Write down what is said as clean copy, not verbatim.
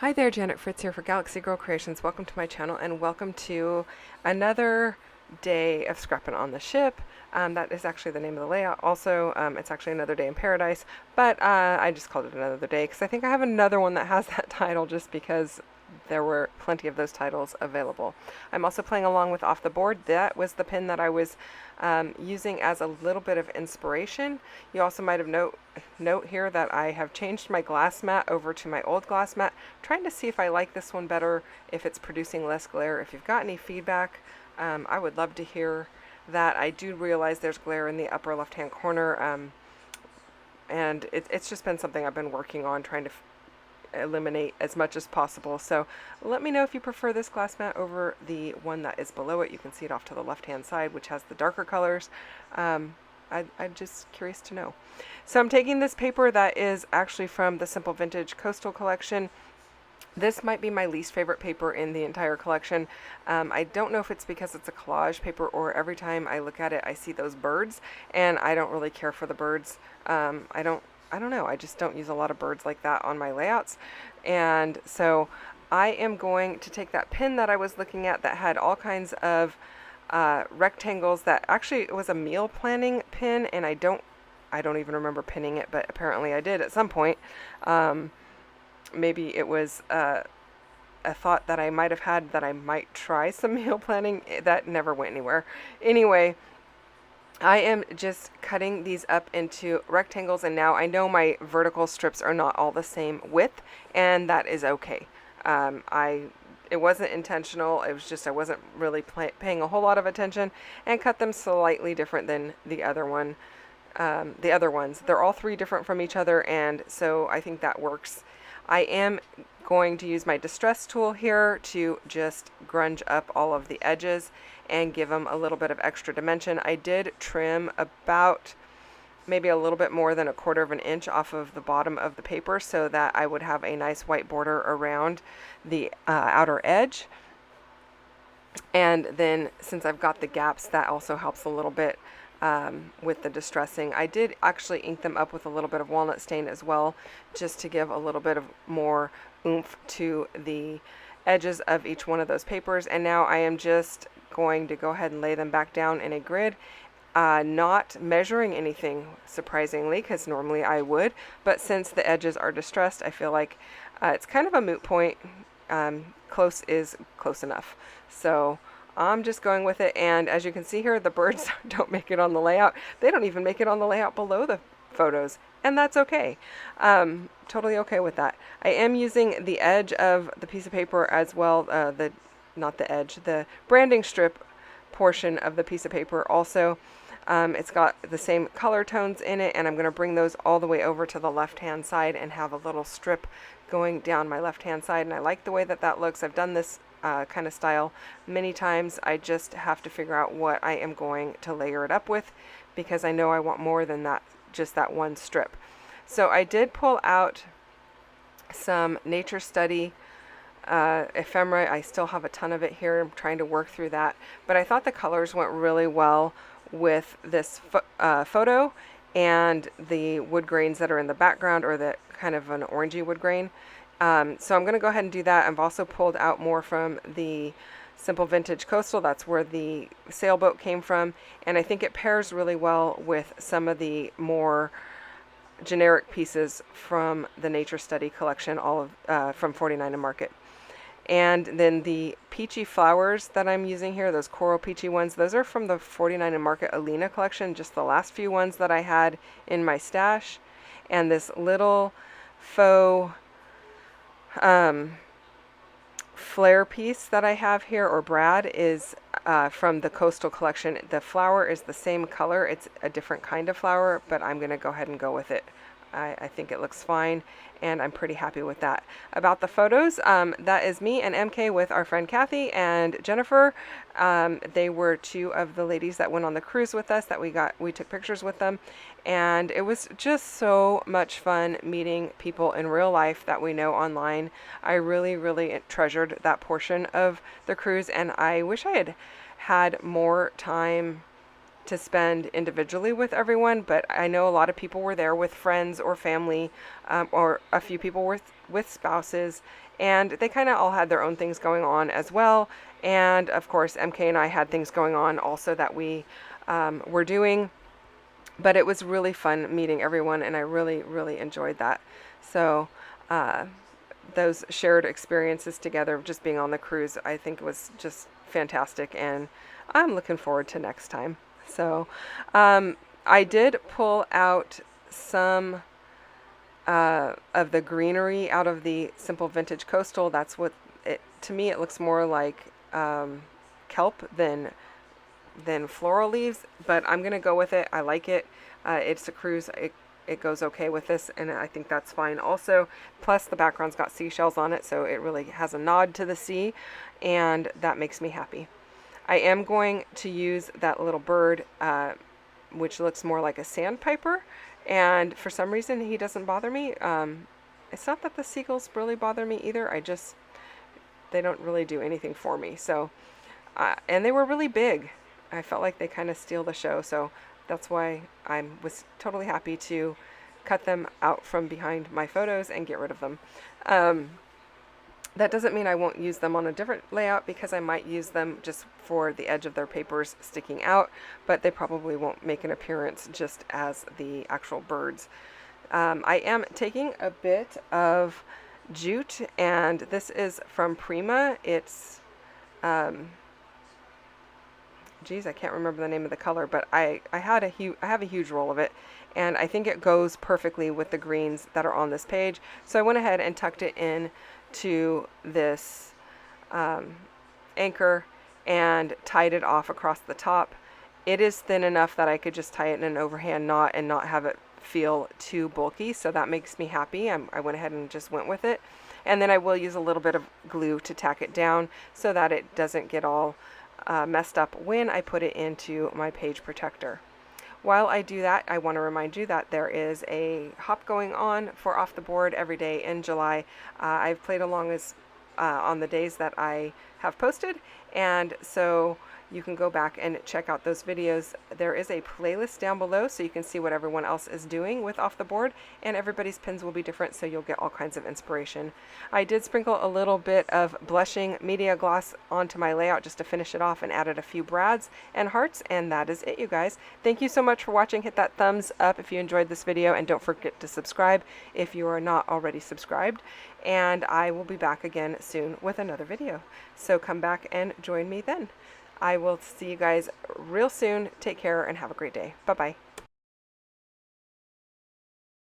Hi there, Janet Fritz here for Galaxy Girl Creations. Welcome to my channel and welcome to another day of Scrappin' on the ship. That is actually the name of the layout. Also, it's actually another day in paradise, but I just called it another day because I think I have another one that has that title just because there were plenty of those titles available. I'm also playing along with Off the Board. That was the pin that I was using as a little bit of inspiration. You also might have note here that I have changed my glass mat over to my old glass mat, trying to see if I like this one better, if it's producing less glare. If you've got any feedback, I would love to hear that. I do realize there's glare in the upper left hand corner, and it's just been something I've been working on, trying to eliminate as much as possible. So let me know if you prefer this glass mat over the one that is below it. You can see it off to the left hand side, which has the darker colors. I'm just curious to know. So I'm taking this paper that is actually from the Simple Vintage Coastal collection. This might be my least favorite paper in the entire collection. I don't know if it's because it's a collage paper or every time I look at it I see those birds, and I don't really care for the birds. I don't know, I just don't use a lot of birds like that on my layouts. And so I am going to take that pin that I was looking at that had all kinds of rectangles. That actually, it was a meal planning pin, and I don't even remember pinning it, but apparently I did at some point. Maybe it was a thought that I might have had that I might try some meal planning. That never went anywhere. Anyway, I am just cutting these up into rectangles, and now I know my vertical strips are not all the same width, and that is okay. It wasn't intentional. It was just I wasn't really paying a whole lot of attention, and cut them slightly different than the other one. The other ones. They're all three different from each other, and so I think that works. I am going to use my distress tool here to just grunge up all of the edges and give them a little bit of extra dimension. I did trim about maybe a little bit more than 1/4 of an inch off of the bottom of the paper so that I would have a nice white border around the outer edge. And then since I've got the gaps, that also helps a little bit with the distressing. I did actually ink them up with a little bit of walnut stain as well, just to give a little bit of more oomph to the edges of each one of those papers. And now I am just going to go ahead and lay them back down in a grid, not measuring anything, surprisingly, because normally I would, but since the edges are distressed, I feel like it's kind of a moot point. Close is close enough. So I'm just going with it, and as you can see here, the birds don't make it on the layout. They don't even make it on the layout below the photos, and that's okay. Totally okay with that. I am using the edge of the piece of paper as well, not the edge, the branding strip portion of the piece of paper also. It's got the same color tones in it, and I'm going to bring those all the way over to the left hand side and have a little strip going down my left hand side, and I like the way that that looks. I've done this kind of style many times. I just have to figure out what I am going to layer it up with, because I know I want more than that, just that one strip. So I did pull out some nature study ephemera. I still have a ton of it here. I'm trying to work through that, but I thought the colors went really well with this photo and the wood grains that are in the background, or the kind of an orangey wood grain. So I'm going to go ahead and do that. I've also pulled out more from the Simple Vintage Coastal. That's where the sailboat came from, and I think it pairs really well with some of the more generic pieces from the Nature Study collection, all of from 49 and Market. And then the peachy flowers that I'm using here, those coral peachy ones, those are from the 49 and Market Alina collection, just the last few ones that I had in my stash. And this little faux flare piece that I have here, or brad, is from the Coastal collection. The flower is the same color. It's a different kind of flower, but I'm going to go ahead and go with it. I think it looks fine, and I'm pretty happy with that. About the photos, that is me and MK with our friend Kathy and Jennifer. They were two of the ladies that went on the cruise with us that we took pictures with them, and it was just so much fun meeting people in real life that we know online. I really, really treasured that portion of the cruise, and I wish I had had more time to spend individually with everyone, but I know a lot of people were there with friends or family, or a few people with spouses, and they kind of all had their own things going on as well. And of course, MK and I had things going on also that we were doing. But it was really fun meeting everyone, and I really, really enjoyed that. So, those shared experiences together of just being on the cruise, I think was just fantastic, and I'm looking forward to next time. So, I did pull out some of the greenery out of the Simple Vintage Coastal. That's what it, to me, it looks more like kelp than floral leaves, but I'm gonna go with it. I like it. It's a cruise. It goes okay with this, and I think that's fine also. Plus, the background's got seashells on it, so it really has a nod to the sea, and that makes me happy. I am going to use that little bird, which looks more like a sandpiper, and for some reason he doesn't bother me. It's not that the seagulls really bother me either. They don't really do anything for me. So, and they were really big. I felt like they kind of steal the show, so that's why I was totally happy to cut them out from behind my photos and get rid of them. That doesn't mean I won't use them on a different layout, because I might use them just for the edge of their papers sticking out, but they probably won't make an appearance just as the actual birds. I am taking a bit of jute, and this is from Prima. It's geez, I can't remember the name of the color, but I have a huge roll of it, and I think it goes perfectly with the greens that are on this page. So I went ahead and tucked it in to this anchor and tied it off across the top. It is thin enough that I could just tie it in an overhand knot and not have it feel too bulky, so that makes me happy. I went ahead and just went with it. And then I will use a little bit of glue to tack it down so that it doesn't get all messed up when I put it into my page protector. While I do that, I want to remind you that there is a hop going on for Off the Board every day in July. I've played along as on the days that I have posted, and so you can go back and check out those videos. There is a playlist down below, so you can see what everyone else is doing with Off the Board, and everybody's pins will be different, so you'll get all kinds of inspiration. I did sprinkle a little bit of blushing media gloss onto my layout just to finish it off, and added a few brads and hearts, and that is it, you guys. Thank you so much for watching. Hit that thumbs up if you enjoyed this video, and don't forget to subscribe if you are not already subscribed, and I will be back again soon with another video. So come back and join me then. I will see you guys real soon. Take care and have a great day. Bye-bye.